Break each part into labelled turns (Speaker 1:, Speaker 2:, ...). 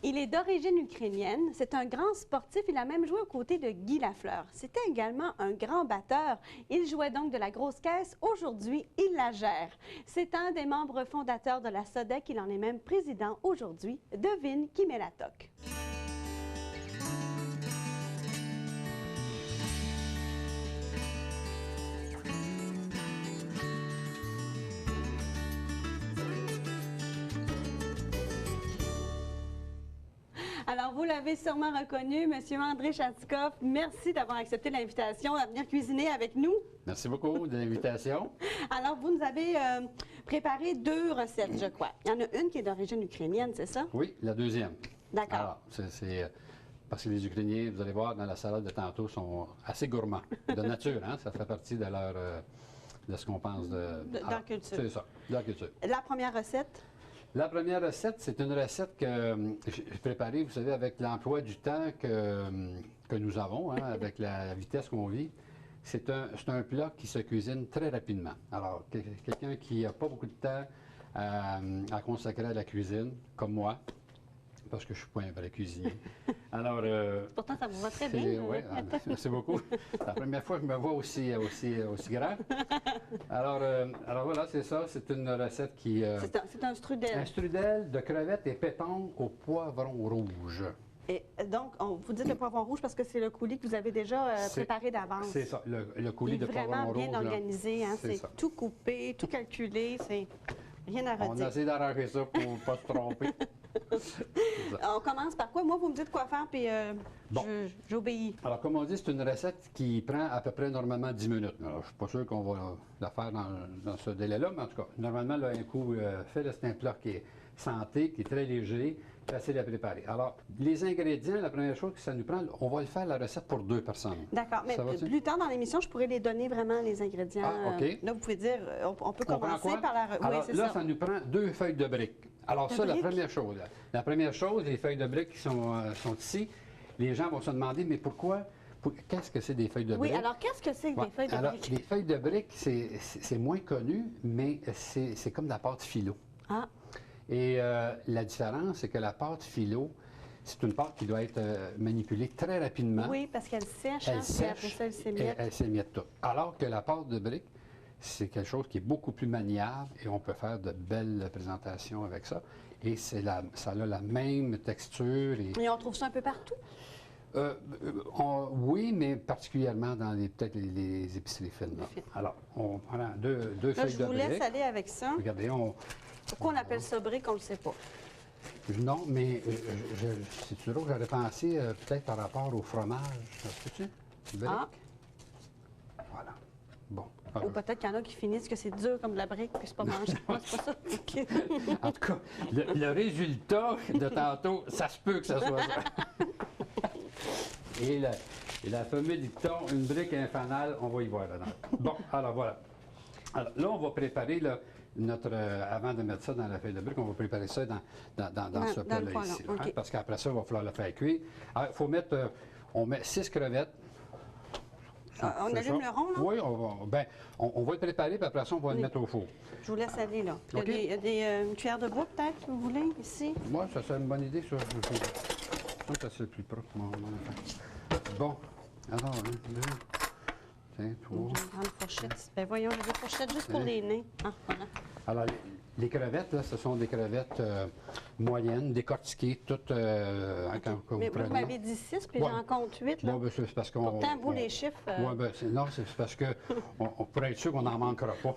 Speaker 1: Il est d'origine ukrainienne. C'est un grand sportif. Il a même joué aux côtés de Guy Lafleur. C'était également un grand batteur. Il jouait donc de la grosse caisse. Aujourd'hui, il la gère. C'est un des membres fondateurs de la SODEC. Il en est même président aujourd'hui. Devine qui met la toque. Alors, vous l'avez sûrement reconnu, M. André Chatikoff. Merci d'avoir accepté l'invitation à venir cuisiner avec nous.
Speaker 2: Merci beaucoup de l'invitation.
Speaker 1: Alors, vous nous avez préparé 2 recettes, je crois. Il y en a une qui est d'origine ukrainienne, c'est ça?
Speaker 2: Oui, la deuxième.
Speaker 1: D'accord.
Speaker 2: Alors, c'est parce que les Ukrainiens, vous allez voir, dans la salade de tantôt, sont assez gourmands. De nature, hein? Ça fait partie de leur... de ce qu'on pense de
Speaker 1: leur culture.
Speaker 2: C'est ça, de leur culture.
Speaker 1: La première recette?
Speaker 2: La première recette, c'est une recette que j'ai préparée, vous savez, avec l'emploi du temps que nous avons, hein, avec la vitesse qu'on vit. C'est un plat qui se cuisine très rapidement. Alors, quelqu'un qui n'a pas beaucoup de temps à consacrer à la cuisine, comme moi, parce que je ne suis pas un vrai cuisinier. Alors,
Speaker 1: pourtant, ça vous va très bien.
Speaker 2: Oui, merci beaucoup. C'est la première fois que je me vois aussi grand. Alors voilà, c'est ça. C'est une recette qui...
Speaker 1: c'est un strudel.
Speaker 2: Un strudel de crevettes et pétanque au poivron rouge.
Speaker 1: Et donc, vous dites le poivron rouge parce que c'est le coulis que vous avez déjà préparé d'avance.
Speaker 2: C'est ça, le coulis de poivron rouge.
Speaker 1: Vraiment bien organisé, hein, c'est tout coupé, tout calculé, c'est rien à redire.
Speaker 2: On essaie d'arranger ça pour ne pas se tromper.
Speaker 1: On commence par quoi? Moi, vous me dites quoi faire, puis j'obéis.
Speaker 2: Alors, comme on dit, c'est une recette qui prend à peu près normalement 10 minutes. Alors, je ne suis pas sûr qu'on va la faire dans ce délai-là, mais en tout cas, normalement, là, un coup fait, c'est un plat qui est santé, qui est très léger, facile à préparer. Alors, les ingrédients, la première chose que ça nous prend, on va le faire la recette pour 2 personnes.
Speaker 1: D'accord, mais plus tard dans l'émission, je pourrais les donner vraiment, les ingrédients.
Speaker 2: Ah, OK.
Speaker 1: Là, vous pouvez dire, on peut commencer par la...
Speaker 2: Alors,
Speaker 1: oui, c'est
Speaker 2: là,
Speaker 1: ça.
Speaker 2: ça nous prend 2 feuilles de briques. Alors, ça, la première chose. La première chose, les feuilles de briques qui sont ici, les gens vont se demander, mais pourquoi? Qu'est-ce que c'est des feuilles de briques?
Speaker 1: Oui, alors qu'est-ce que c'est que des feuilles de briques?
Speaker 2: Les feuilles de briques, c'est moins connu, mais c'est comme de la pâte philo.
Speaker 1: Ah.
Speaker 2: Et la différence, c'est que la pâte philo, c'est une pâte qui doit être manipulée très rapidement.
Speaker 1: Oui, parce qu'elle sèche,
Speaker 2: elle sèche,
Speaker 1: après ça, elle s'émiette.
Speaker 2: Elle s'émiette tout. Alors que la pâte de briques, c'est quelque chose qui est beaucoup plus maniable et on peut faire de belles présentations avec ça. Et ça a la même texture.
Speaker 1: Et on trouve ça un peu partout?
Speaker 2: Oui, mais particulièrement dans peut-être les épiceries fines. Alors, on prend deux feuilles de briques.
Speaker 1: Je vous laisse aller avec ça.
Speaker 2: Regardez,
Speaker 1: pourquoi on appelle ça brique, on ne le sait pas.
Speaker 2: Non, mais c'est toujours que j'aurais pensé peut-être par rapport au fromage. Est-ce que tu brique?
Speaker 1: Ah.
Speaker 2: Voilà. Bon.
Speaker 1: Ou peut-être qu'il y en a qui finissent que c'est dur comme de la brique, puis c'est pas mangeable. C'est pas ça. Okay.
Speaker 2: En tout cas, le résultat de tantôt, ça se peut que ça soit ça. Et la fameux dicton, une brique et un fanal, on va y voir dedans. Bon, alors voilà. Alors là, on va préparer avant de mettre ça dans la feuille de brique, on va préparer ça dans ce plat-là ici.
Speaker 1: Okay.
Speaker 2: Hein, parce qu'après ça, il va falloir le faire cuire. Alors, il faut mettre, on met 6 crevettes.
Speaker 1: On allume le rond, là?
Speaker 2: Oui, on va le préparer, puis après ça, on va le mettre au four.
Speaker 1: Je vous laisse aller, là.
Speaker 2: Okay.
Speaker 1: Il y a une cuillère de bois, peut-être, si vous voulez, ici?
Speaker 2: Moi, ça serait une bonne idée, ça. Ça, c'est plus propre, mon enfant. Bon, alors, 1, 2, tiens, 3.
Speaker 1: Une grande fourchette. Ben voyons, j'ai des fourchettes juste pour les nez. Ah, voilà.
Speaker 2: Alors, les crevettes, là, ce sont des crevettes moyennes, décortiquées, toutes quand
Speaker 1: mais
Speaker 2: vous prenez.
Speaker 1: vous m'avez dit 6, puis j'en compte 8, là.
Speaker 2: Bon, ben, c'est parce qu'on...
Speaker 1: Pourtant, vous, les chiffres...
Speaker 2: Oui, ben, non, c'est parce que on pourrait être sûr qu'on n'en manquera pas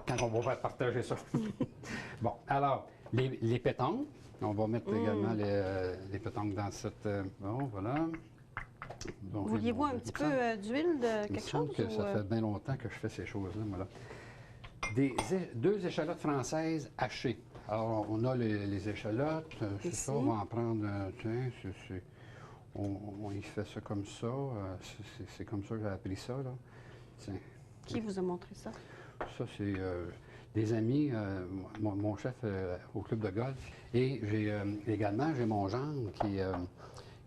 Speaker 2: quand on va faire partager ça. Bon, alors, les pétanques, on va mettre également les pétanques dans cette... bon, voilà. Bon,
Speaker 1: vouliez-vous un petit peu d'huile de quelque chose?
Speaker 2: Que ça fait bien longtemps que je fais ces choses-là, moi, là. 2 échalotes françaises hachées. Alors, on a les échalotes. C'est ça, on va en prendre... tiens, on y fait ça comme ça. C'est comme ça que j'ai appris ça, là. Tiens.
Speaker 1: Qui vous a montré ça?
Speaker 2: Ça, c'est des amis, mon chef au club de golf. Et également, j'ai mon gendre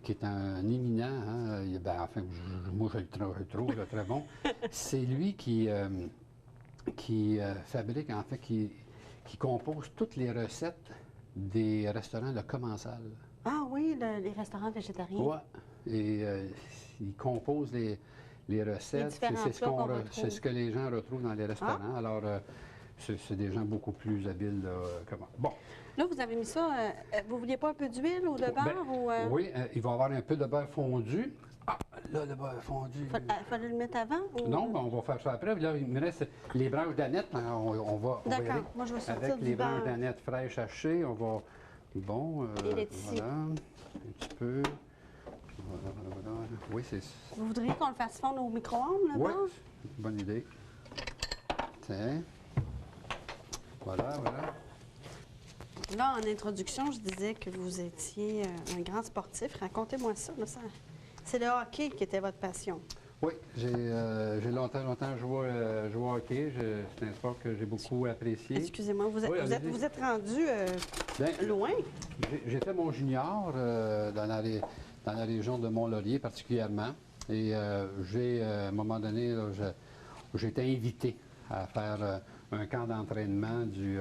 Speaker 2: qui est un éminent, hein, enfin, moi je le trouve très bon. C'est lui qui fabrique, en fait, qui compose toutes les recettes des restaurants Le Commensal.
Speaker 1: Ah oui, les restaurants végétariens.
Speaker 2: Oui. Et ils composent les recettes.
Speaker 1: différents
Speaker 2: C'est ce
Speaker 1: plats qu'on retrouve.
Speaker 2: c'est ce que les gens retrouvent dans les restaurants. Alors, c'est des gens beaucoup plus habiles que moi. Bon.
Speaker 1: Là, vous avez mis ça. Vous vouliez pas un peu d'huile ou de beurre?
Speaker 2: Ben,
Speaker 1: ou,
Speaker 2: oui, il va y avoir un peu de beurre fondu. Ah, là, le beurre fondu.
Speaker 1: Fallait le mettre avant? Ou...
Speaker 2: Non, ben, on va faire ça après. Là, il me reste les branches d'aneth. On va y aller.
Speaker 1: D'accord. Moi, je vais sortir
Speaker 2: Avec
Speaker 1: du
Speaker 2: les branches
Speaker 1: beurre.
Speaker 2: d'aneth fraîches hachées, on va... Bon,
Speaker 1: Et les petits.
Speaker 2: voilà, un petit peu. Voilà. Oui, c'est...
Speaker 1: Vous voudriez qu'on le fasse fondre au micro-ondes, le
Speaker 2: Oui,
Speaker 1: beurre?
Speaker 2: bonne idée. Tiens. Voilà, voilà.
Speaker 1: Là, en introduction, je disais que vous étiez un grand sportif. Racontez-moi ça. Là, c'est le hockey qui était votre passion.
Speaker 2: Oui, j'ai longtemps joué au hockey. C'est un sport que j'ai beaucoup apprécié.
Speaker 1: Excusez-moi, vous êtes rendu
Speaker 2: Ben,
Speaker 1: loin?
Speaker 2: J'ai fait mon junior dans la région de Mont-Laurier particulièrement. Et à un moment donné, là, j'ai été invité à faire un camp d'entraînement du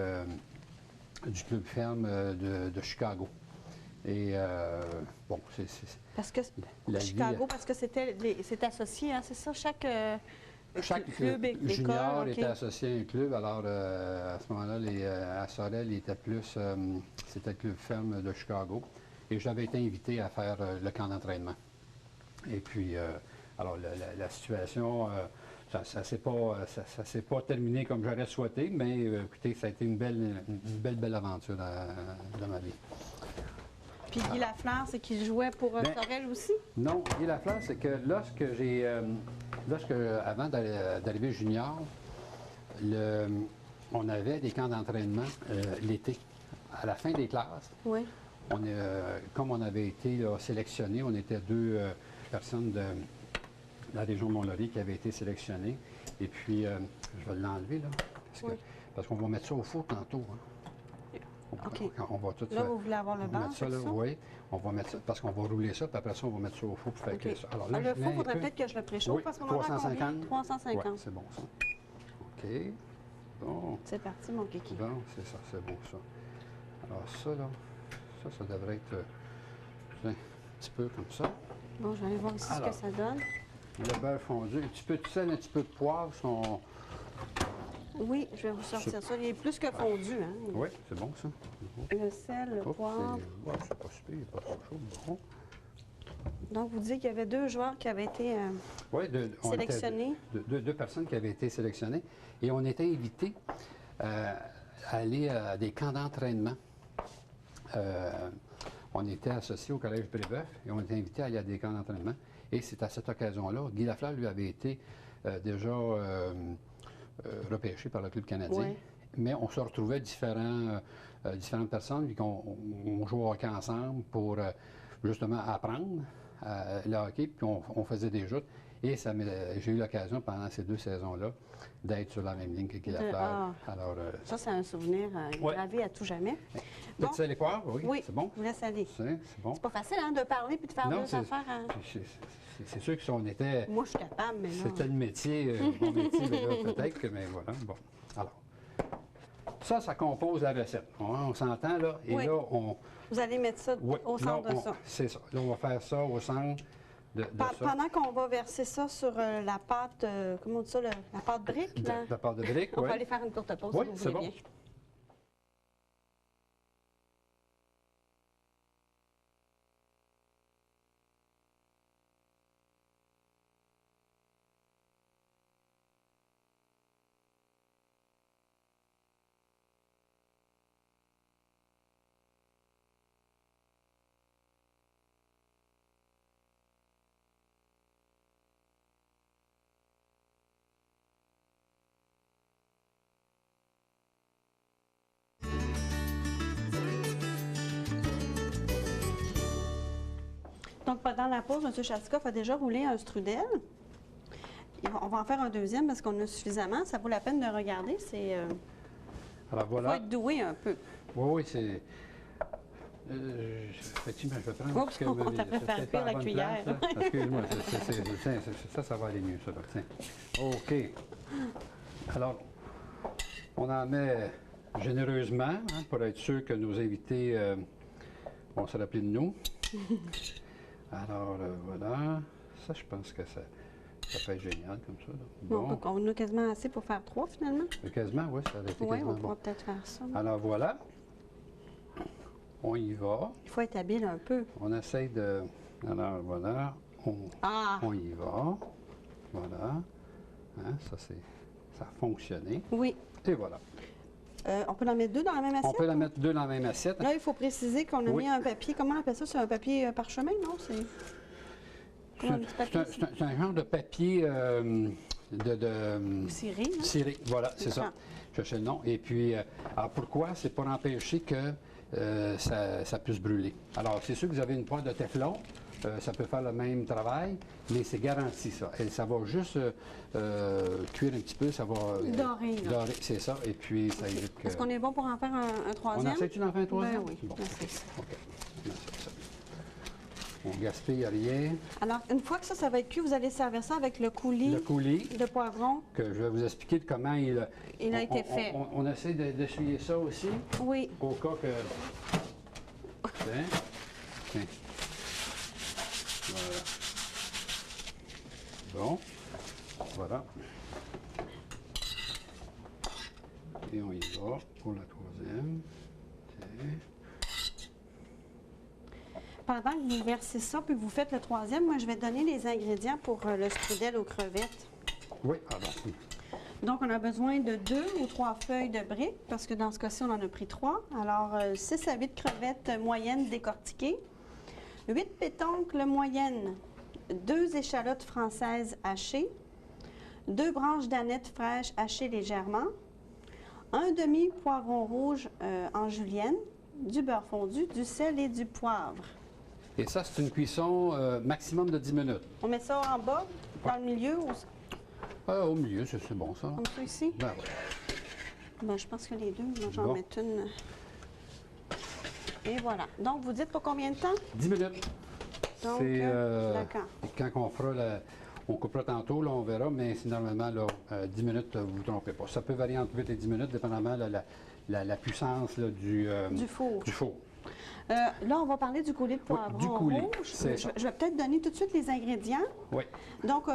Speaker 2: club ferme de Chicago. Et bon, c'est
Speaker 1: Parce que
Speaker 2: la
Speaker 1: Chicago,
Speaker 2: vie,
Speaker 1: parce que c'est associé, hein, c'est ça? Chaque
Speaker 2: club junior
Speaker 1: école,
Speaker 2: était associé à un club. Alors, à ce moment-là, à Sorel, c'était le club ferme de Chicago. Et j'avais été invité à faire le camp d'entraînement. Et puis, alors, la situation, ça ne s'est pas terminé comme j'aurais souhaité, mais écoutez, ça a été une belle aventure dans ma vie.
Speaker 1: Puis Guy Lafleur, c'est qu'il jouait pour Sorel aussi?
Speaker 2: Non, Guy Lafleur, c'est que avant d'arriver junior, on avait des camps d'entraînement l'été. À la fin des classes,
Speaker 1: Oui.
Speaker 2: comme on avait été sélectionnés, on était deux personnes de la région de Mont-Laurier qui avaient été sélectionnées. Et puis, je vais l'enlever, là, parce qu'on va mettre ça au four tantôt. Hein.
Speaker 1: OK.
Speaker 2: On va tout
Speaker 1: Là, vous voulez avoir le beurre,
Speaker 2: ça, là, oui. On va mettre ça, parce qu'on va rouler ça, puis après ça, on va mettre ça au four pour faire
Speaker 1: OK.
Speaker 2: cuire ça. Alors là,
Speaker 1: Le four, il faudrait peut-être que je le préchauffe,
Speaker 2: Oui,
Speaker 1: parce qu'on en a
Speaker 2: 350.
Speaker 1: 350.
Speaker 2: Oui, c'est bon, ça. OK. Bon.
Speaker 1: C'est parti, mon kiki.
Speaker 2: Bon, c'est ça, c'est bon, ça. Alors ça, là, ça devrait être un petit peu comme ça.
Speaker 1: Bon, je vais aller voir ici
Speaker 2: Alors,
Speaker 1: ce que ça donne.
Speaker 2: Le beurre fondu, un petit peu de sel, un petit peu de poivre sont...
Speaker 1: Oui, je vais vous sortir ça. Il est plus que fondu, hein?
Speaker 2: Oui, c'est bon, ça.
Speaker 1: Le sel, le poivre.
Speaker 2: C'est pas super, il n'est pas trop chaud. Bon.
Speaker 1: Donc, vous disiez qu'il y avait 2 joueurs qui avaient été
Speaker 2: Oui,
Speaker 1: sélectionnés.
Speaker 2: Deux personnes qui avaient été sélectionnées. Et on était invités à aller à des camps d'entraînement. On était associés au Collège Brébeuf et on était invités à aller à des camps d'entraînement. Et c'est à cette occasion-là, Guy Lafleur, lui, avait été déjà repêché par le Club canadien.
Speaker 1: Oui.
Speaker 2: Mais on se retrouvait différentes personnes, puis on jouait au hockey ensemble pour justement apprendre le hockey, puis on faisait des joutes. Et j'ai eu l'occasion pendant ces 2 saisons-là d'être sur la même ligne que Guy Lafleur. Alors,
Speaker 1: ça, c'est un souvenir gravé à tout jamais.
Speaker 2: Bon. Petit sel et poivre, oui, c'est bon.
Speaker 1: Je vous laisse aller.
Speaker 2: C'est bon.
Speaker 1: C'est pas facile hein, de parler puis de faire 2 affaires. Hein?
Speaker 2: C'est sûr que si on était...
Speaker 1: Moi, je suis capable, mais non.
Speaker 2: C'était le métier, mon métier, mais là, peut-être que, mais voilà, bon. Alors, ça compose la recette. On s'entend, là, et là, on...
Speaker 1: Vous allez mettre ça au centre de ça.
Speaker 2: C'est ça. Là, on va faire ça au centre de ça.
Speaker 1: Pendant qu'on va verser ça sur la pâte, comment on dit ça, la pâte brique, là?
Speaker 2: La pâte de brique,
Speaker 1: On
Speaker 2: oui.
Speaker 1: va aller faire une courte pause,
Speaker 2: Oui,
Speaker 1: si vous
Speaker 2: c'est
Speaker 1: voulez
Speaker 2: bon.
Speaker 1: bien. Donc, pendant la pause, M. Chatikoff a déjà roulé un strudel. On va en faire un deuxième parce qu'on a suffisamment. Ça vaut la peine de regarder.
Speaker 2: Alors
Speaker 1: Il faut
Speaker 2: voilà.
Speaker 1: être doué un peu.
Speaker 2: Oui, c'est... effectivement, je vais prendre...
Speaker 1: Oups, on t'a fait faire pire la cuillère.
Speaker 2: Excuse-moi, ça va aller mieux, ça. Tiens. OK. Alors, on en met généreusement, hein, pour être sûr que nos invités vont se rappeler de nous. Alors, voilà. Ça, je pense que ça peut être génial comme ça. Là.
Speaker 1: Bon. On a quasiment assez pour faire 3 finalement.
Speaker 2: Quasiment, oui, ça aurait été
Speaker 1: Oui,
Speaker 2: quasiment
Speaker 1: on pourra
Speaker 2: bon.
Speaker 1: peut-être faire ça.
Speaker 2: Alors, voilà. On y va.
Speaker 1: Il faut être habile un peu.
Speaker 2: On essaye de... Alors, voilà. On y va. Voilà. Hein, ça a fonctionné.
Speaker 1: Oui.
Speaker 2: Et voilà.
Speaker 1: On peut en mettre 2 dans la même assiette?
Speaker 2: On peut la mettre 2 dans la même assiette.
Speaker 1: Là, il faut préciser qu'on a mis un papier. Comment on appelle ça? C'est un papier parchemin, non?
Speaker 2: C'est un genre de papier
Speaker 1: Ciré, non?
Speaker 2: ciré. Voilà, c'est ça. Je cherchais le nom. Et puis, alors pourquoi? C'est pour empêcher que ça puisse brûler. Alors, c'est sûr que vous avez une poêle de Teflon. Ça peut faire le même travail, mais c'est garanti, ça. Et ça va juste cuire un petit peu, ça va...
Speaker 1: dorer, là.
Speaker 2: Dorer, c'est ça. Et puis, ça évite que...
Speaker 1: Est-ce qu'on est bon pour en faire un troisième?
Speaker 2: On essaie-tu d'en faire un troisième?
Speaker 1: Ben oui,
Speaker 2: Bon,
Speaker 1: on essaie ça.
Speaker 2: OK. On essaie ça. On gaspille rien.
Speaker 1: Alors, une fois que ça va être cuit, vous allez servir ça avec le coulis, de poivron.
Speaker 2: Que je vais vous expliquer comment il
Speaker 1: a été fait.
Speaker 2: On essaie d'essuyer ça aussi.
Speaker 1: Oui.
Speaker 2: Au cas que... Tiens. Voilà. Bon. Voilà. Et on y va pour la troisième. Tiens.
Speaker 1: Pendant que vous versez ça, puis vous faites le troisième, moi, je vais donner les ingrédients pour le strudel aux crevettes.
Speaker 2: Oui, alors.
Speaker 1: Donc, on a besoin de 2 ou 3 feuilles de briques, parce que dans ce cas-ci, on en a pris 3. Alors, 6 à 8 crevettes moyennes décortiquées, 8 pétoncles moyennes, 2 échalotes françaises hachées, 2 branches d'anettes fraîches hachées légèrement, un demi-poivron rouge en julienne, du beurre fondu, du sel et du poivre.
Speaker 2: Et ça, c'est une cuisson maximum de 10 minutes.
Speaker 1: On met ça en bas, dans le milieu,
Speaker 2: Au milieu, c'est bon, ça.
Speaker 1: comme ça ici?
Speaker 2: Ben oui.
Speaker 1: Ben, je pense que les deux, moi, j'en
Speaker 2: Bon.
Speaker 1: mets une. Et voilà. Donc, vous dites pour combien de temps?
Speaker 2: 10 minutes.
Speaker 1: Donc, d'accord.
Speaker 2: Quand on fera on coupera tantôt, là, on verra, mais c'est normalement là, 10 minutes, vous ne vous trompez pas. Ça peut varier entre 8 et 10 minutes, dépendamment de la puissance là, du
Speaker 1: four.
Speaker 2: Du four.
Speaker 1: Là, on va parler du coulis de poivron
Speaker 2: du coulis,
Speaker 1: rouge.
Speaker 2: c'est ça.
Speaker 1: Je vais peut-être donner tout de suite les ingrédients.
Speaker 2: Oui.
Speaker 1: Donc,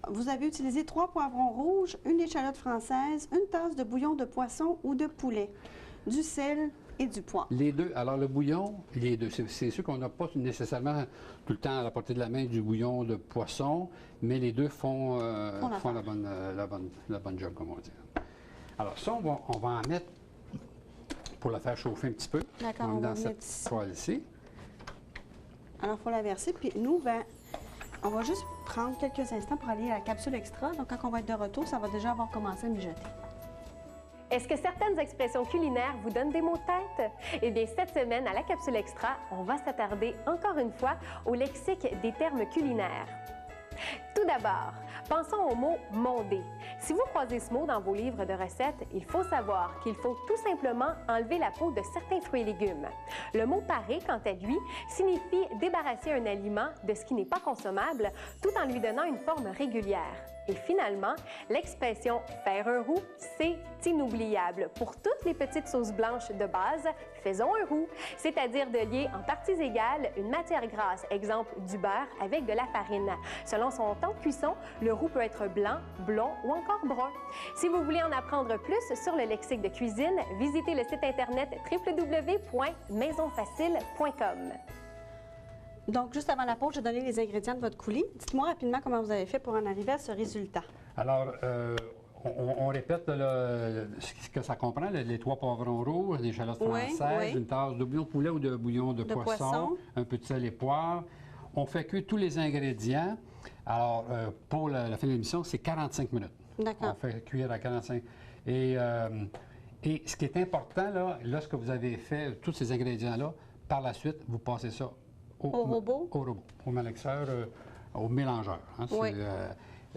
Speaker 1: vous avez utilisé 3 poivrons rouges, une échalote française, une tasse de bouillon de poisson ou de poulet, du sel et du poivre.
Speaker 2: Les deux. Alors, le bouillon, les deux. C'est sûr qu'on n'a pas nécessairement tout le temps à la portée de la main du bouillon de poisson, mais les deux font la bonne job, comme on dit. Alors, ça, on va en mettre pour la faire chauffer un petit peu.
Speaker 1: D'accord, on va
Speaker 2: dans
Speaker 1: mettre
Speaker 2: cette
Speaker 1: ici.
Speaker 2: poêle-ci.
Speaker 1: Alors, il faut la verser. Puis nous, ben, on va juste prendre quelques instants pour aller à la capsule extra. Donc, quand on va être de retour, ça va déjà avoir commencé à mijoter.
Speaker 3: Est-ce que certaines expressions culinaires vous donnent des maux de tête? Eh bien, cette semaine, à la Capsule Extra, on va s'attarder encore une fois au lexique des termes culinaires. Tout d'abord, pensons au mot « monder ». Si vous croisez ce mot dans vos livres de recettes, il faut savoir qu'il faut tout simplement enlever la peau de certains fruits et légumes. Le mot « parer », quant à lui, signifie débarrasser un aliment de ce qui n'est pas consommable tout en lui donnant une forme régulière. Et finalement, l'expression « faire un roux », c'est inoubliable. Pour toutes les petites sauces blanches de base, faisons un roux, c'est-à-dire de lier en parties égales une matière grasse, exemple du beurre, avec de la farine. Selon son temps de cuisson, le roux peut être blanc, blond ou encore brun. Si vous voulez en apprendre plus sur le lexique de cuisine, visitez le site internet www.maisonfacile.com.
Speaker 1: Donc, juste avant la pause, j'ai donné les ingrédients de votre coulis. Dites-moi rapidement comment vous avez fait pour en arriver à ce résultat.
Speaker 2: Alors, on répète ce que ça comprend, les 3 poivrons rouges, des échalotes françaises, une tasse de bouillon de poulet ou de bouillon de poisson, un peu de sel et poivre. On fait cuire tous les ingrédients. Alors, pour la fin de l'émission, c'est 45 minutes.
Speaker 1: D'accord.
Speaker 2: On fait cuire à 45. Et ce qui est important, là, lorsque vous avez fait tous ces ingrédients-là, par la suite, vous passez ça au robot, au malaxeur, au mélangeur. Hein.
Speaker 1: Oui.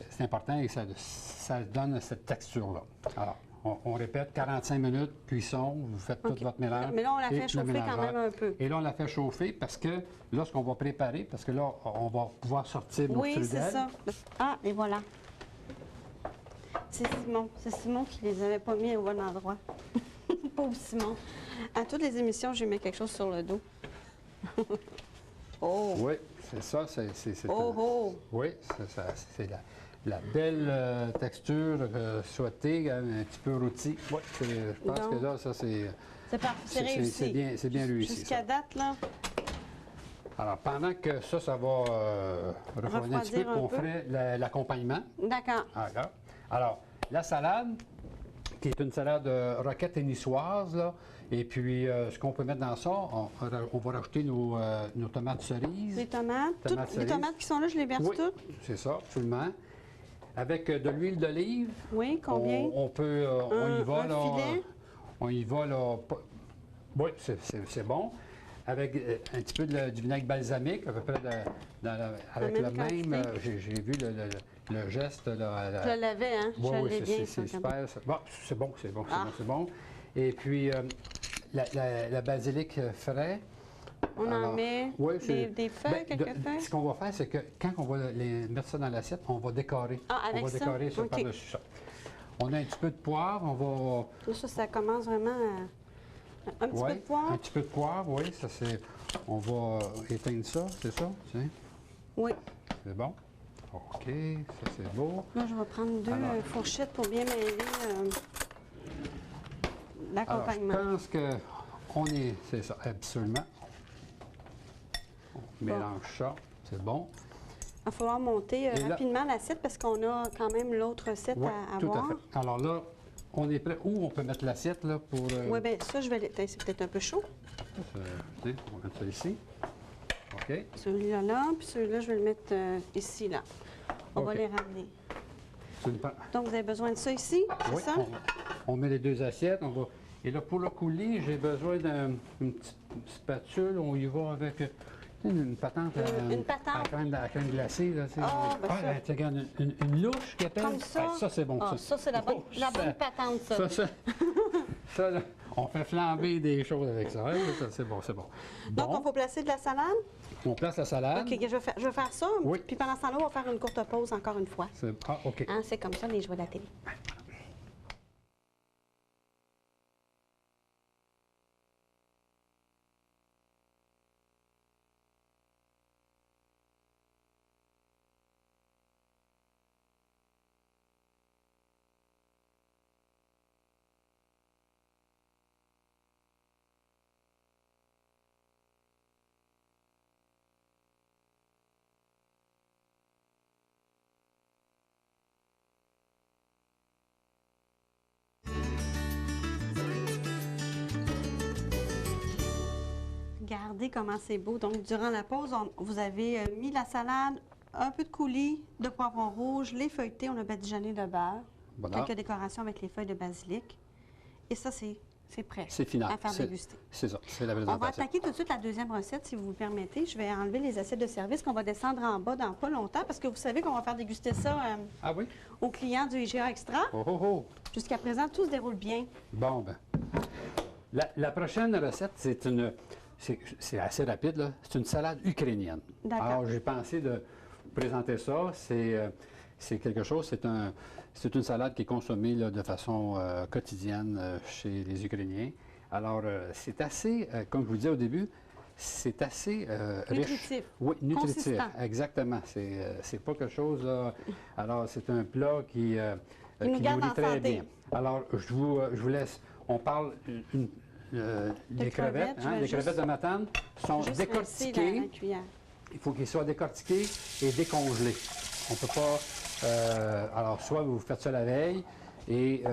Speaker 2: C'est important et ça donne cette texture-là. Alors, on répète, 45 minutes, cuisson, vous faites tout votre mélange.
Speaker 1: Mais là, on la fait chauffer quand même un peu.
Speaker 2: Et là, on la fait chauffer parce que lorsqu'on va préparer, parce que là, on va pouvoir sortir nos strudels.
Speaker 1: Oui, c'est ça. Ah, et voilà. C'est Simon qui les avait pas mis au bon endroit. Pauvre Simon. À toutes les émissions, je lui mets quelque chose sur le dos. Oh!
Speaker 2: Oui, c'est ça.
Speaker 1: Oh!
Speaker 2: Oui, c'est la belle texture souhaitée, un petit peu rôtie. Oui, je pense
Speaker 1: Donc,
Speaker 2: que là, ça, c'est
Speaker 1: réussi.
Speaker 2: c'est bien réussi.
Speaker 1: Jusqu'à
Speaker 2: Ça.
Speaker 1: date, là.
Speaker 2: Alors, pendant que ça va refroidir un petit peu,
Speaker 1: Refroidir un
Speaker 2: on
Speaker 1: peu.
Speaker 2: ferait l'accompagnement.
Speaker 1: D'accord.
Speaker 2: Alors, la salade, qui est une salade roquette et niçoise, là, et puis ce qu'on peut mettre dans ça, on va rajouter nos tomates cerises.
Speaker 1: Les tomates.
Speaker 2: Tomates
Speaker 1: Toutes les
Speaker 2: cerises.
Speaker 1: tomates qui sont là, je les verse
Speaker 2: Oui,
Speaker 1: toutes.
Speaker 2: c'est ça, absolument. Avec de l'huile d'olive.
Speaker 1: Oui, combien?
Speaker 2: On peut, on y va,
Speaker 1: un
Speaker 2: là.
Speaker 1: filet?
Speaker 2: On y va, là. Oui, c'est bon. Avec un petit peu du vinaigre balsamique, à peu près avec le
Speaker 1: même
Speaker 2: même.
Speaker 1: quantité.
Speaker 2: J'ai vu le geste, là.
Speaker 1: Je l'avais, hein?
Speaker 2: Oui,
Speaker 1: je
Speaker 2: oui,
Speaker 1: l'ai bien.
Speaker 2: c'est super. Bon, c'est bon, c'est bon,
Speaker 1: Ah.
Speaker 2: c'est bon. Et puis, la basilic frais.
Speaker 1: On en
Speaker 2: Alors,
Speaker 1: met
Speaker 2: oui,
Speaker 1: des feuilles, quelques feuilles.
Speaker 2: Ce qu'on va faire, c'est que quand on va mettre ça dans l'assiette, on va décorer.
Speaker 1: Ah, avec
Speaker 2: on va
Speaker 1: ça?
Speaker 2: décorer ça
Speaker 1: OK.
Speaker 2: par-dessus ça. On a un petit peu de poivre, on va...
Speaker 1: Ça commence vraiment à... Un petit peu de poivre?
Speaker 2: Un petit peu de poivre, oui, ça c'est... On va éteindre ça, c'est ça? Tiens,
Speaker 1: Oui.
Speaker 2: c'est bon. OK, ça c'est beau.
Speaker 1: Là, je vais prendre deux
Speaker 2: Alors.
Speaker 1: fourchettes pour bien mêler
Speaker 2: Alors, je
Speaker 1: l'accompagnement.
Speaker 2: pense que on est... C'est ça, absolument. On mélange ça, c'est bon.
Speaker 1: Il va falloir monter
Speaker 2: Et là-
Speaker 1: rapidement l'assiette parce qu'on a quand même l'autre recette
Speaker 2: Oui,
Speaker 1: à
Speaker 2: tout
Speaker 1: voir.
Speaker 2: à fait. Alors là, on est prêt. Où on peut mettre l'assiette, là, pour...
Speaker 1: Oui, bien ça, je vais l'éteindre. C'est peut-être un peu chaud.
Speaker 2: Tiens, on va mettre ça ici. OK.
Speaker 1: Celui-là, là, puis celui-là, je vais le mettre ici, là. On va
Speaker 2: OK.
Speaker 1: les ramener.
Speaker 2: C'est une pa-
Speaker 1: Donc, vous avez besoin de ça ici, c'est
Speaker 2: Oui,
Speaker 1: ça?
Speaker 2: on met les deux assiettes. Et là, pour le coulis, j'ai besoin d'une petite spatule. On y va avec une patente,
Speaker 1: Une patente?
Speaker 2: à crème glacée. Là,
Speaker 1: Ah, ben ça.
Speaker 2: tu regardes, une louche qui appelle.
Speaker 1: Comme ça?
Speaker 2: Ah, ça, c'est bon.
Speaker 1: Ah, ça, c'est la bonne,
Speaker 2: Oh,
Speaker 1: la bonne
Speaker 2: ça-
Speaker 1: patente, ça.
Speaker 2: ça, là, on fait flamber des choses avec ça. Hein, ça, c'est bon, c'est bon.
Speaker 1: Donc,
Speaker 2: Bon,
Speaker 1: on va placer de la salade?
Speaker 2: on place la salade.
Speaker 1: OK, je vais faire ça.
Speaker 2: Oui.
Speaker 1: Puis pendant ce temps-là, on va faire une courte pause encore une fois.
Speaker 2: Ah, OK.
Speaker 1: Hein, c'est comme ça, les jouets de la télé. Regardez comment c'est beau. Donc, durant la pause, vous avez mis la salade, un peu de coulis, de poivron rouge, les feuilletés, on a badigeonné de beurre,
Speaker 2: Voilà.
Speaker 1: quelques décorations avec les feuilles de basilic. Et ça, c'est prêt
Speaker 2: C'est final.
Speaker 1: à faire déguster.
Speaker 2: C'est ça, c'est la
Speaker 1: On va
Speaker 2: présentation.
Speaker 1: attaquer tout de suite la deuxième recette, si vous me permettez. Je vais enlever les assiettes de service qu'on va descendre en bas dans pas longtemps, parce que vous savez qu'on va faire déguster ça
Speaker 2: Ah oui?
Speaker 1: aux clients du IGA Extra.
Speaker 2: Oh, oh, oh.
Speaker 1: Jusqu'à présent, tout se déroule bien.
Speaker 2: Bon, ben. La prochaine recette, c'est assez rapide, là. C'est une salade ukrainienne.
Speaker 1: D'accord.
Speaker 2: Alors, j'ai pensé de vous présenter ça. C'est quelque chose, c'est une salade qui est consommée là, de façon quotidienne chez les Ukrainiens. Alors, c'est assez, comme je vous disais au début, c'est assez riche.
Speaker 1: Nutritif.
Speaker 2: Oui, nutritif,
Speaker 1: Consistant.
Speaker 2: exactement. C'est pas quelque chose, là. Alors, c'est un plat qui
Speaker 1: nous
Speaker 2: qui
Speaker 1: garde
Speaker 2: nourrit
Speaker 1: en
Speaker 2: très
Speaker 1: santé.
Speaker 2: bien. Alors, je vous laisse. On parle des crevettes.
Speaker 1: je vais
Speaker 2: Les
Speaker 1: juste-
Speaker 2: crevettes de Matane sont
Speaker 1: Juste rincer
Speaker 2: décortiquées.
Speaker 1: la cuillère.
Speaker 2: Il faut qu'ils soient décortiqués et décongelés. On ne peut pas... alors, soit vous faites ça la veille et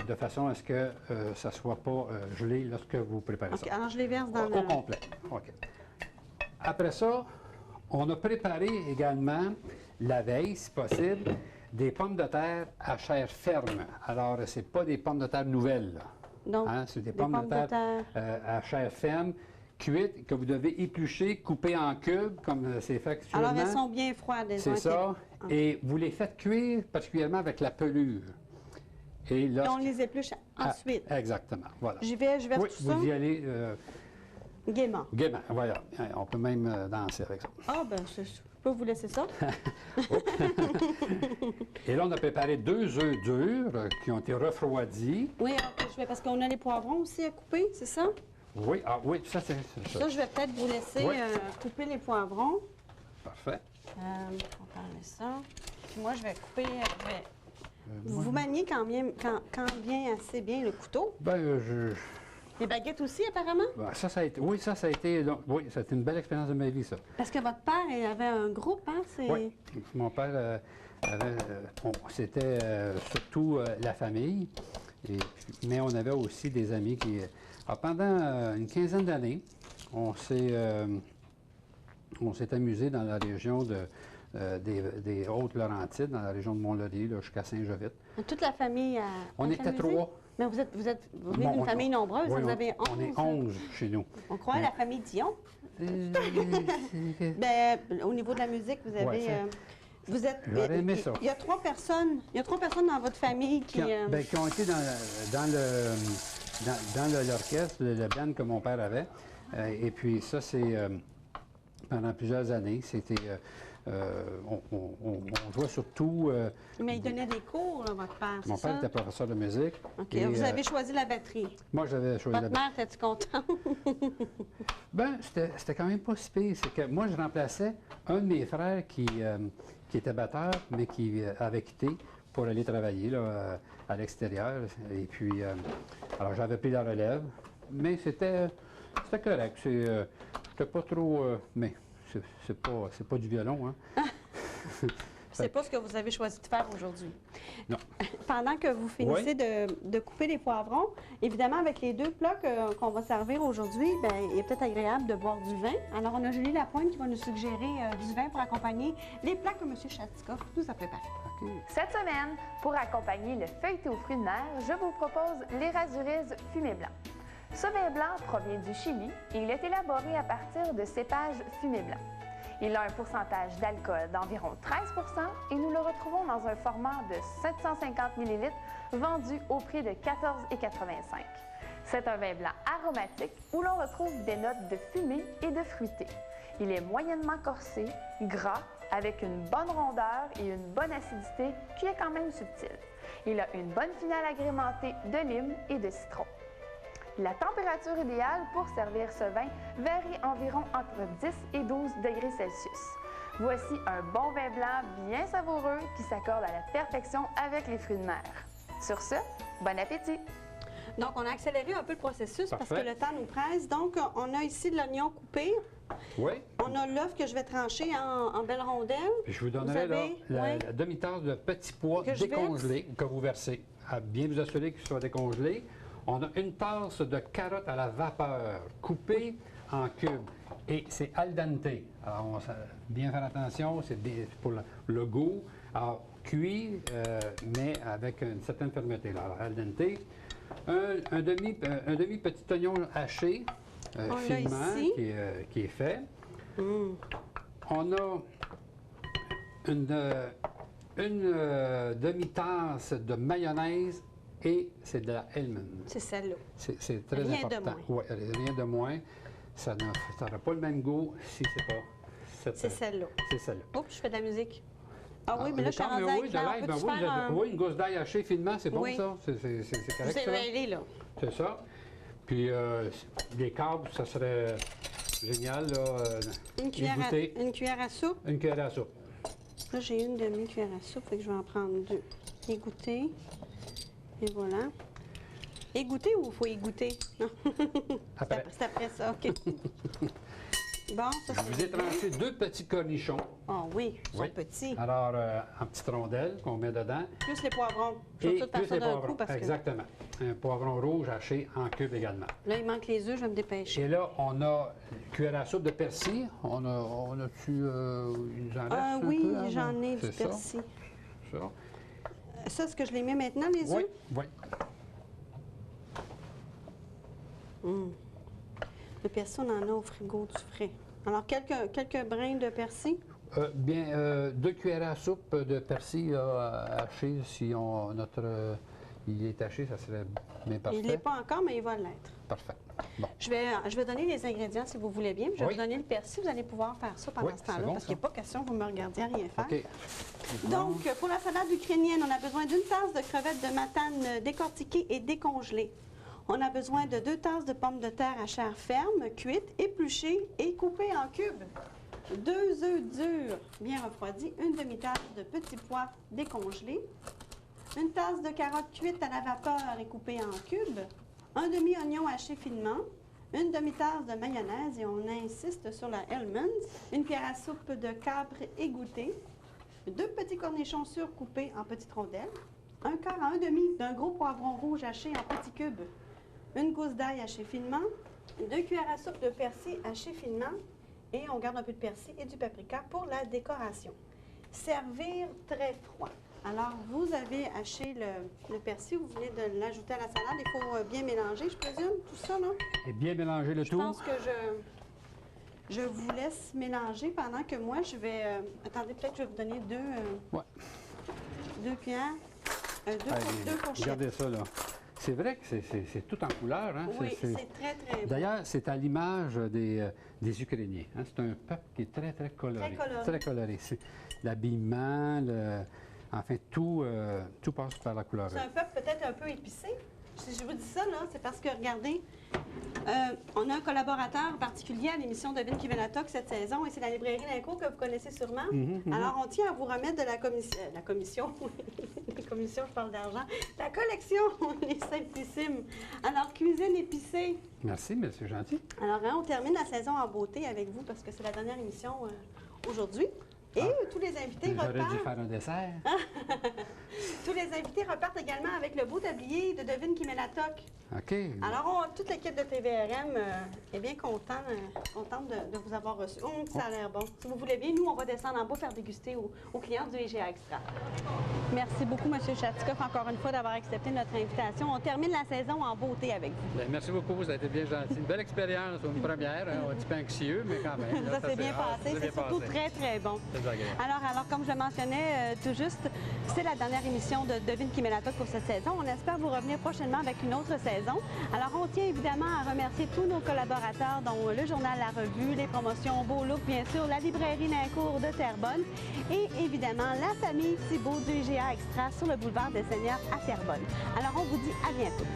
Speaker 2: de façon à ce que ça ne soit pas gelé lorsque vous préparez
Speaker 1: OK,
Speaker 2: ça.
Speaker 1: alors je les verse dans
Speaker 2: Au complet. OK. Après ça, on a préparé également, la veille, si possible, des pommes de terre à chair ferme. Alors, ce n'est pas des pommes de terre nouvelles, là.
Speaker 1: Donc,
Speaker 2: Hein, c'est des
Speaker 1: des
Speaker 2: pommes de
Speaker 1: pommes de
Speaker 2: terre,
Speaker 1: terre.
Speaker 2: à chair ferme, cuites, que vous devez éplucher, couper en cubes, comme c'est fait actuellement.
Speaker 1: Alors, elles sont bien froides. Elles ont
Speaker 2: C'est
Speaker 1: été-
Speaker 2: ça. Et vous les faites cuire particulièrement avec la pelure. Et
Speaker 1: Et
Speaker 2: lorsque...
Speaker 1: on les épluche ensuite.
Speaker 2: Exactement, voilà.
Speaker 1: Je verse
Speaker 2: Oui,
Speaker 1: tout ça.
Speaker 2: vous y allez
Speaker 1: Gaiement.
Speaker 2: Gaiement, voilà. On peut même danser avec ça.
Speaker 1: Ah, ben, je peux vous laisser ça.
Speaker 2: Et là, on a préparé 2 œufs durs qui ont été refroidis.
Speaker 1: Oui, alors, parce qu'on a les poivrons aussi à couper, c'est ça?
Speaker 2: Oui, oui, ça, c'est ça.
Speaker 1: Ça, je vais peut-être vous laisser
Speaker 2: Oui.
Speaker 1: couper les poivrons.
Speaker 2: Parfait.
Speaker 1: On va parler ça. Puis moi, je vais couper. Vous maniez quand bien assez bien le couteau.
Speaker 2: Ben,
Speaker 1: Les baguettes aussi, apparemment?
Speaker 2: ben, ça a été. Oui, ça a été. Donc, oui, ça a été une belle expérience de ma vie, ça.
Speaker 1: Parce que votre père, il avait un groupe, hein?
Speaker 2: Oui. Mon père avait. C'était surtout la famille. Mais on avait aussi des amis qui. Alors, pendant une quinzaine d'années, on s'est amusé dans la région des Hautes-Laurentides, dans la région de Mont-Laurier, là, jusqu'à Saint-Jovite.
Speaker 1: Toute la famille a.
Speaker 2: On était 3.
Speaker 1: Mais vous venez d'une famille nombreuse,
Speaker 2: Oui,
Speaker 1: vous avez 11.
Speaker 2: on est 11 chez nous.
Speaker 1: On croit à la famille Dion.
Speaker 2: Euh,
Speaker 1: Ben, au niveau de la musique, vous avez.
Speaker 2: Ouais,
Speaker 1: vous êtes.
Speaker 2: J'aurais aimé ça.
Speaker 1: Il y a 3 personnes. Il y a 3 personnes dans votre famille qui.
Speaker 2: qui ont été dans l'orchestre, le band que mon père avait. Et puis ça, c'est pendant plusieurs années. C'était. On jouait surtout.
Speaker 1: Mais il donnait des cours, là, votre père, c'est
Speaker 2: Mon père
Speaker 1: ça?
Speaker 2: était professeur de musique.
Speaker 1: OK.
Speaker 2: Et,
Speaker 1: Vous avez choisi la batterie.
Speaker 2: Moi, j'avais choisi la
Speaker 1: Votre mère, était-tu contente?
Speaker 2: Ben, c'était quand même pas si pire. C'est que moi, je remplaçais un de mes frères qui était batteur, mais qui avait quitté pour aller travailler là, à l'extérieur. Et puis, alors j'avais pris la relève, mais c'était correct. C'était pas trop... mais c'est pas du violon, hein?
Speaker 1: C'est pas ce que vous avez choisi de faire aujourd'hui.
Speaker 2: Non.
Speaker 1: Pendant que vous finissez de couper les poivrons, évidemment, avec les 2 plats qu'on va servir aujourd'hui, bien, il est peut-être agréable de boire du vin. Alors, on a Julie Lapointe qui va nous suggérer du vin pour accompagner les plats que M. Chatikoff nous a préparés.
Speaker 2: OK.
Speaker 3: Cette semaine, pour accompagner le feuilleté aux fruits de mer, je vous propose l'Érasuriz fumé blanc. Ce vin blanc provient du Chili et il est élaboré à partir de cépages fumé blanc. Il a un pourcentage d'alcool d'environ 13 et nous le retrouvons dans un format de 750 ml vendu au prix de 14,85 $. C'est un vin blanc aromatique où l'on retrouve des notes de fumée et de fruité. Il est moyennement corsé, gras, avec une bonne rondeur et une bonne acidité qui est quand même subtile. Il a une bonne finale agrémentée de lime et de citron. La température idéale pour servir ce vin varie environ entre 10 et 12 degrés Celsius. Voici un bon vin blanc bien savoureux qui s'accorde à la perfection avec les fruits de mer. Sur ce, bon appétit!
Speaker 1: Donc, on a accéléré un peu le processus parce
Speaker 2: Parfait.
Speaker 1: que le temps nous presse. Donc, on a ici de l'oignon coupé.
Speaker 2: Oui.
Speaker 1: On a l'œuf que je vais trancher en belles rondelles.
Speaker 2: Puis je vous donnerai là,
Speaker 1: avez,
Speaker 2: la demi-tasse de petits pois
Speaker 1: Que je
Speaker 2: décongelés que vous versez. À bien vous assurer qu'ils soient décongelés. On a une tasse de carottes à la vapeur, coupées en cubes. Et c'est al dente. Alors, on bien faire attention, c'est pour le goût. Alors, cuit, mais avec une certaine fermeté. Là. Alors, al dente. Un demi petit oignon haché, finement,
Speaker 1: ici.
Speaker 2: qui est fait. On a une demi-tasse de mayonnaise et c'est de la Hellman.
Speaker 1: C'est celle-là.
Speaker 2: C'est très
Speaker 1: Rien de
Speaker 2: important.
Speaker 1: moins.
Speaker 2: Oui, rien de moins. Ça n'aura pas le même goût si c'est pas
Speaker 1: C'est celle-là.
Speaker 2: C'est celle-là.
Speaker 1: Oups, je fais de la musique. Ah oui, mais là, je suis
Speaker 2: d'accord,
Speaker 1: rendue
Speaker 2: mais
Speaker 1: avec
Speaker 2: oui, de
Speaker 1: Claire.
Speaker 2: l'ail, ben
Speaker 1: Peux-tu
Speaker 2: oui,
Speaker 1: faire un...
Speaker 2: oui, une gousse d'ail hachée finement, c'est bon
Speaker 1: Oui.
Speaker 2: ça? C'est correct
Speaker 1: Vous
Speaker 2: ça?
Speaker 1: avez mêlé, là.
Speaker 2: C'est ça. Puis les câbles, ça serait génial, là.
Speaker 1: Une cuillère à soupe.
Speaker 2: Une cuillère à soupe.
Speaker 1: Là, j'ai une demi-cuillère à soupe, fait que je vais en prendre 2. Égoutter. Et voilà. Égoutter ou il faut égoutter? Non.
Speaker 2: Après.
Speaker 1: C'est après ça, OK. Bon, ça,
Speaker 2: Je vous ai tranché 2 petits cornichons.
Speaker 1: Ah oui, ils sont
Speaker 2: Oui.
Speaker 1: petits.
Speaker 2: Alors, en petites rondelles qu'on met dedans.
Speaker 1: Plus les poivrons. Je vais tout faire
Speaker 2: plus
Speaker 1: ça
Speaker 2: les
Speaker 1: d'un
Speaker 2: poivrons.
Speaker 1: coup parce que
Speaker 2: Exactement. Un poivron rouge haché en cubes également.
Speaker 1: là, il manque les œufs, je vais me dépêcher.
Speaker 2: Et là, on a une cuillère à soupe de persil. On a-tu... il nous en reste
Speaker 1: Ah
Speaker 2: un
Speaker 1: oui,
Speaker 2: peu, hein?
Speaker 1: j'en ai du
Speaker 2: C'est ça,
Speaker 1: persil.
Speaker 2: ça.
Speaker 1: Ça, est-ce que je les mets maintenant, les
Speaker 2: Oui,
Speaker 1: œufs?
Speaker 2: oui.
Speaker 1: Le persil, on en a au frigo du frais. Alors, quelques brins de persil.
Speaker 2: Bien, 2 cuillères à soupe de persil là, haché si notre il est taché, ça serait bien parfait.
Speaker 1: Il ne l'est pas encore, mais il va l'être.
Speaker 2: Parfait. Bon.
Speaker 1: Je vais donner les ingrédients si vous voulez bien. Je vais
Speaker 2: Oui.
Speaker 1: vous donner le persil. Vous allez pouvoir faire ça pendant
Speaker 2: Oui,
Speaker 1: ce temps-là,
Speaker 2: c'est bon,
Speaker 1: parce qu'il n'y a
Speaker 2: ça.
Speaker 1: pas question que vous me regardiez à rien faire.
Speaker 2: OK.
Speaker 1: Donc, pour la salade ukrainienne, on a besoin d'une tasse de crevettes de matane décortiquées et décongelées. On a besoin de 2 tasses de pommes de terre à chair ferme, cuites, épluchées et coupées en cubes. 2 œufs durs, bien refroidis, une demi-tasse de petits pois décongelés, une tasse de carottes cuites à la vapeur et coupées en cubes, un demi-oignon haché finement, une demi-tasse de mayonnaise, et on insiste sur la Hellmann's, une cuillère à soupe de capre égouttée, 2 petits cornichons surcoupés en petites rondelles, un quart à un demi d'un gros poivron rouge haché en petits cubes, une gousse d'ail hachée finement, 2 cuillères à soupe de persil haché finement, et on garde un peu de persil et du paprika pour la décoration. Servir très froid. Alors, vous avez haché le persil, vous venez de l'ajouter à la salade. Il faut bien mélanger, je présume, tout ça, là?
Speaker 2: Et bien mélanger le
Speaker 1: Je
Speaker 2: tout.
Speaker 1: pense que je vous laisse mélanger pendant que moi, je vais... attendez, peut-être que je vais vous donner
Speaker 2: Ouais.
Speaker 1: 2 cuillères,
Speaker 2: Allez,
Speaker 1: deux fourchettes.
Speaker 2: regardez ça, là. C'est vrai que c'est tout en couleur. Hein?
Speaker 1: Oui, c'est très, très beau.
Speaker 2: D'ailleurs, c'est à l'image des Ukrainiens. Hein? C'est un peuple qui est très, très coloré.
Speaker 1: Très coloré.
Speaker 2: Très coloré. C'est l'habillement, enfin, tout passe par la couleur.
Speaker 1: C'est un peuple peut-être un peu épicé. Si je vous dis ça, là, c'est parce que, regardez, on a un collaborateur particulier à l'émission Devine qui Vénatoc cette saison, et c'est la librairie Lincourt que vous connaissez sûrement. Alors, on tient à vous remettre de la commission, la commission, je parle d'argent, la collection Les Simplissimes. Alors, cuisine épicée.
Speaker 2: Merci, mais c'est gentil.
Speaker 1: Alors, hein, on termine la saison en beauté avec vous, parce que c'est la dernière émission aujourd'hui. Et tous les invités
Speaker 2: J'aurais dû
Speaker 1: repartent.
Speaker 2: faire un dessert.
Speaker 1: Tous les invités repartent également avec le beau tablier de Devine qui met la toque.
Speaker 2: OK.
Speaker 1: Alors, toute l'équipe de TVRM est bien contente de vous avoir reçu. Ça a l'air bon. Si vous voulez bien, nous, on va descendre en bas faire déguster aux clients du IGA Extra. Merci beaucoup, M. Chatikoff, encore une fois, d'avoir accepté notre invitation. On termine la saison en beauté avec vous.
Speaker 2: Bien, merci beaucoup, vous avez été bien gentil. Une belle expérience, une première, hein, un petit peu anxieux, mais quand même. là,
Speaker 1: Ça s'est bien passé. C'est surtout très, très bon.
Speaker 2: Très agréable.
Speaker 1: Alors, comme je le mentionnais tout juste, c'est la dernière émission de Devine qui met la toque pour cette saison. On espère vous revenir prochainement avec une autre saison. Alors, on tient évidemment à remercier tous nos collaborateurs, dont le journal La Revue, les promotions Beau Look, bien sûr, la librairie Lincourt de Terrebonne et évidemment la famille Thibault du IGA Extra sur le boulevard des Seigneurs à Terrebonne. Alors, on vous dit à bientôt.